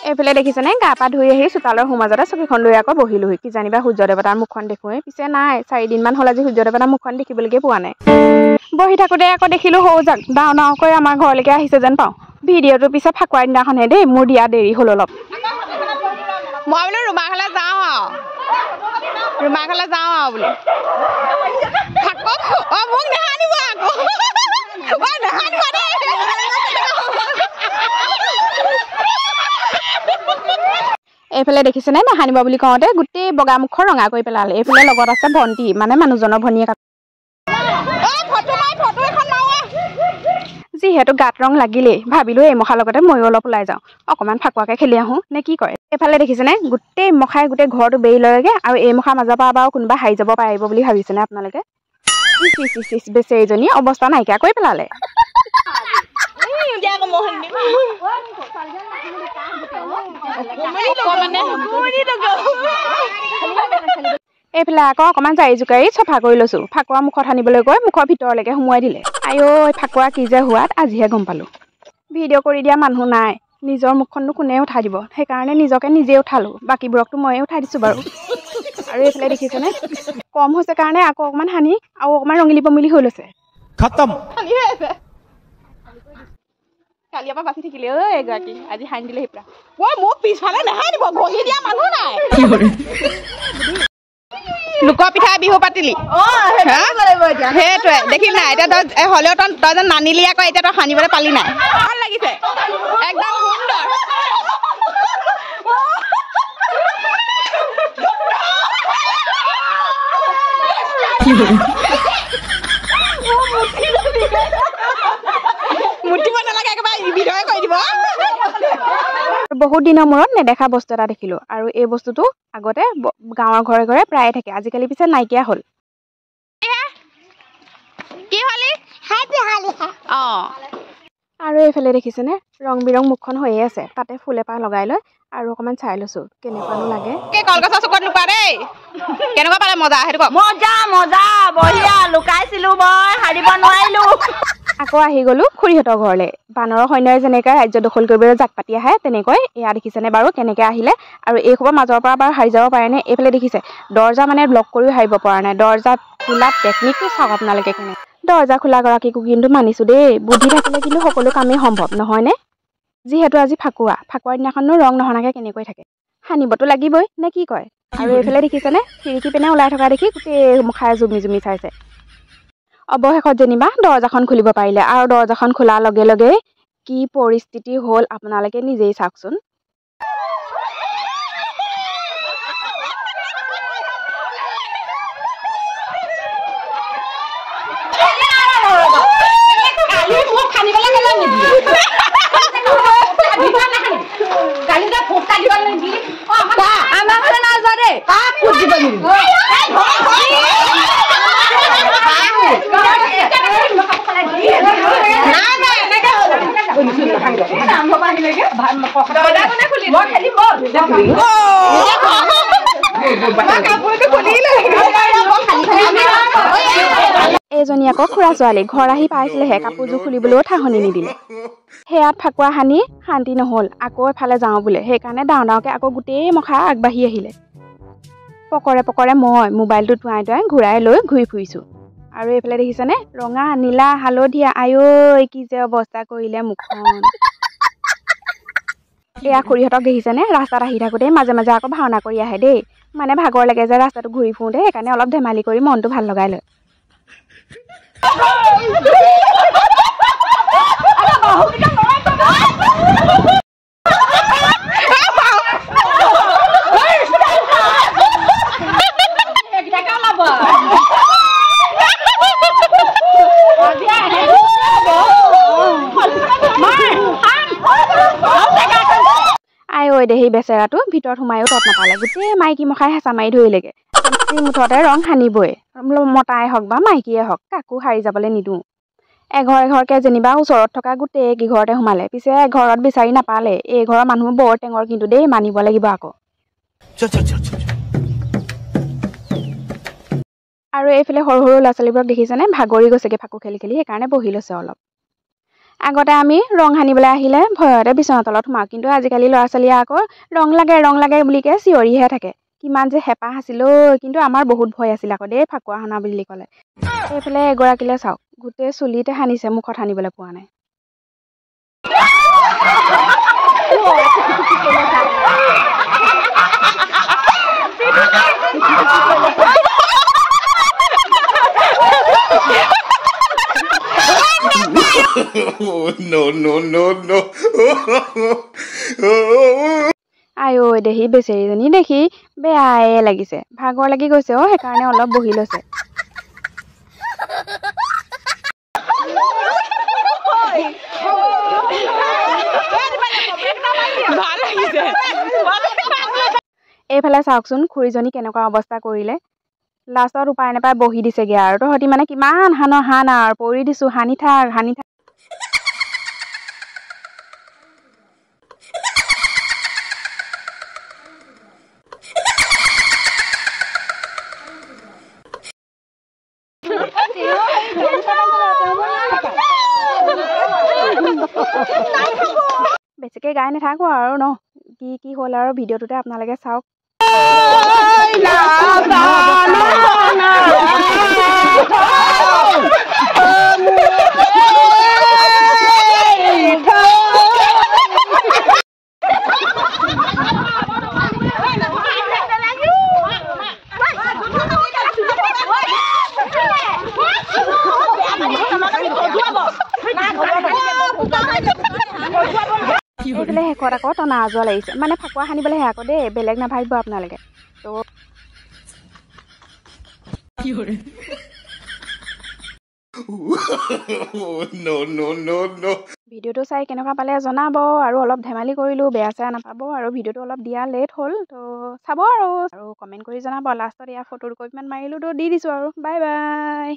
এইফালে দেখিছেনে গা পা ধুই আহি চোতালৰ সোমাজতে চকীখন লৈ আকৌ বহিলোহি কি জানিবা সূৰ্য দেৱতাৰ মুখখন দেখুৱেই পিছে নাই 4 দিনমান হ'ল আজি সূৰ্য দেৱতাৰ মুখখন দেখিবলৈকে পোৱা নাই বহি থাকোঁতে আকৌ দেখিলোঁ সৌ যাক ডাও ডাওকৈ আমাৰ ঘৰলৈকে আহিছে যেন পাওঁ ভিডিঅ'টোৰ পিছত ফাকুৱাৰ দিনাখনহে দেই মোৰ দিয়া দেৰি হ'ল অলপ মই বোলো ৰুমাখালে যাওঁ বোলো মোক নেহানিব আকৌ এইফালে দেখিছেনে নাহানিব বুলি কওঁতে গোটেই বগা মুখৰ ৰঙা কৰি পেলালে এইফালে লগত আছে ভণ্টি মানে মানুহজনৰ ভনীয়েক যিহেতু গাত ৰং লাগিলেই ভাবিলোঁ এই মখাৰ লগতে ময়ো অলপ ওলাই যাওঁ অকণমান ফাকুৱাকৈ খেলি আহোঁ নে কি কৰে এইফালে দেখিছেনে গোটেই মখাই গোটেই ঘৰটো বেৰি লৈগে আৰু এই মখাৰ মাজৰ পৰা বাৰু কোনোবা হাৰি যাব পাৰিব বুলি ভাবিছেনে আপোনালোকে বেচেৰীজনী অৱস্থা নাইকিয়া কৰি পেলালে এইফালে আকৌ অকণমান জাৰি জোকাৰি চফা কৰি লৈছোঁ ফাকুৱা মুখত সানিবলৈ গৈ মুখৰ ভিতৰলৈকে সোমোৱাই দিলে আইঅ ফাকুৱা কি যে হোৱাত আজিহে গম পালোঁ ভিডিঅ' কৰি দিয়া মানুহ নাই নিজৰ মুখখননো কোনে উঠাই দিব সেইকাৰণে নিজকে নিজে উঠালোঁ বাকীবোৰকতো ময়ে উঠাই দিছোঁ বাৰু আৰু এইফালে দেখিছেনে কম হৈছে কাৰণে আকৌ অকণমান সানি আৰু অকণমান ৰঙিলি পমিলি হৈ লৈছে কালিৰ পৰা বাচি থাকিলে ঐ এগৰাকী আজি সানি দিলে সেইপৰা মোক পিছফালে নেহাই দিব ঘঁহি দিয়া মানুহ নাই লোকৰ পিঠা বিহু পাতিলি সেইটোৱে দেখিল নাই এতিয়া তই হ'লেও তই যেন নানিলি আকৌ এতিয়া তই সানিবলৈ পালি নাই ভাল লাগিছে একদম সুন্দৰ মুঠিব নালাগে একেবাৰে বিধয় কৰি দিব বহুত দিনৰ মূৰত নেদেখা বস্তু এটা দেখিলোঁ আৰু এই বস্তুটো আগতে গাঁৱৰ ঘৰে ঘৰে প্ৰায়ে থাকে আজিকালি পিছে নাইকিয়া হ'ল কি হলি আৰু এইফালে দেখিছেনে ৰং বিৰং মুখখন হৈয়ে আছে তাতে ফুল এপাহ লগাই লৈ আৰু অকণমান চাই লৈছোঁ কেনেকুৱানো লাগে কলগছৰ চুকত লুকুৱা দেই কেনেকুৱা পালে মজা সেইটো কওক মজা বঢ়িয়া লুকাইছিলোঁ মই হাৰিব নোৱাৰিলোঁ আকৌ আহি গ'লোঁ খুৰীহঁতৰ ঘৰলৈ বানৰৰ সৈন্যই যেনেকৈ ৰাজ্য দখল কৰিবলৈ জাক পাতি আহে তেনেকৈ এয়া দেখিছেনে বাৰু কেনেকৈ আহিলে আৰু এই খবৰ মাজৰ পৰা বাৰু হাৰি যাব পাৰেনে এইফালে দেখিছে দৰ্জা মানে ব্লক কৰিও হাৰিব পৰা নাই দৰ্জা খোলা টেকনিকটো চাওক আপোনালোকে কেনে দৰ্জা খোলাগৰাকীকো কিন্তু মানিছোঁ দেই বুদ্ধি থাকিলে কিন্তু সকলো কামেই সম্ভৱ নহয়নে যিহেতু আজি ফাকুৱাৰ দিনাখনো ৰং নহনাকৈ কেনেকৈ থাকে সানিবতো লাগিবই নে কি কয় আৰু এইফালে দেখিছেনে খিৰিকী পিনে ওলাই থকা দেখি গোটেই মুখাই জুমি জুমি চাইছে অৱশেষত যেনিবা দৰ্জাখন খুলিব পাৰিলে আৰু দৰ্জাখন খোলাৰ লগে লগে কি পৰিস্থিতি হ'ল আপোনালোকে নিজেই চাওকচোন এজনী আকৌ খুৰা ছোৱালী ঘৰ আহি পাইছিলেহে কাপোৰযোৰ খুলিবলৈও ঠাহনি নিদিলে সেয়াত ফাকুৱা সানি শান্তি নহ'ল আকৌ এফালে যাওঁ বোলে সেইকাৰণে ডাঙৰকৈ আকৌ গোটেই মখা আগবাঢ়ি আহিলে পকৰে মই মোবাইলটো টুৱাই ঘূৰাই লৈ ঘূৰি ফুৰিছোঁ আৰু এইফালে দেখিছেনে ৰঙা নীলা হালধীয়া আইঐ কি যে অৱস্থা কৰিলে মুখখন এয়া খুৰীহঁতক দেখিছেনে ৰাস্তাত আহি থাকোঁতে মাজে মাজে আকৌ ভাওনা কৰি আহে দেই মানে ভাগৰ লাগে যে ৰাস্তাটো ঘূৰি ফুৰোঁতে সেইকাৰণে অলপ ধেমালি কৰি মনটো ভাল লগাই লয় সেই বেচেৰাটো ভিতৰত সোমায়ো তত নাপালে গোটেই মাইকী মখাই হেঁচা মাৰি ধৰিলেগে মুঠতে ৰং সানিবই মতাই হওক বা মাইকীয়ে হওক কাকো হাৰি যাবলৈ নিদিওঁ এঘৰকৈ যেনিবা ওচৰত থকা গোটেই কেইঘৰতে সোমালে পিছে ঘৰত বিচাৰি নাপালে এই ঘৰৰ মানুহ বৰ টেঙৰ কিন্তু দেই মানিব লাগিব আকৌ আৰু এইফালে সৰু সৰু ল'ৰা ছোৱালীবোৰক দেখিছেনে ভাগৰি গৈছেগে ফাকু খেলি খেলি সেইকাৰণে বহি লৈছে অলপ আগতে আমি ৰং সানিবলৈ আহিলে ভয়তে বিচনা তলত সোমাওঁ, কিন্তু আজিকালি ল'ৰা ছোৱালীয়ে আকৌ ৰং লাগে বুলিকে চিঞৰিহে থাকে। কিমান যে হেঁপাহ আছিল ঐ, কিন্তু আমাৰ বহুত ভয় আছিল আকৌ দেই ফাকুৱা সানা বুলি ক'লে। এইফালে এগৰাকীলৈ চাওক, গোটেই চুলিতে সানিছে, মুখত সানিবলৈ পোৱা নাই। আই ঐ দেহি বেচেৰীজনী দেখি বেয়াই লাগিছে, ভাগৰ লাগি গৈছে অ, সেইকাৰণে অলপ বহি লৈছে। এইফালে চাওকচোন খুৰীজনী কেনেকুৱা অৱস্থা কৰিলে, লাষ্টত উপায় নাপাই বহি দিছেগে আৰু। তহঁতি মানে কিমান হান আৰু পৰি দিছো, সানি থাক। বেছিকে গাই নাথাকো আৰু ন, কি হ'ল আৰু ভিডিঅ'টোতে আপোনালোকে চাওক। এইফালে শেষত আকৌ টনা আজোৱা লাগিছে, মানে ফাকুৱা সানিবলৈহে আকৌ দেই, বেলেগ নাভাবিব আপোনালোকে। তো ভিডিঅ'টো চাই কেনেকুৱা পালে জনাব, আৰু অলপ ধেমালি কৰিলোঁ, বেয়া চেয়া নাপাব। আৰু ভিডিঅ'টো অলপ দিয়া লেট হ'ল, তো চাব আৰু কমেণ্ট কৰি জনাব। লাষ্টত এয়া ফটো দুকপিমান মাৰিলোঁ, তো দি দিছোঁ আৰু। Bye bye.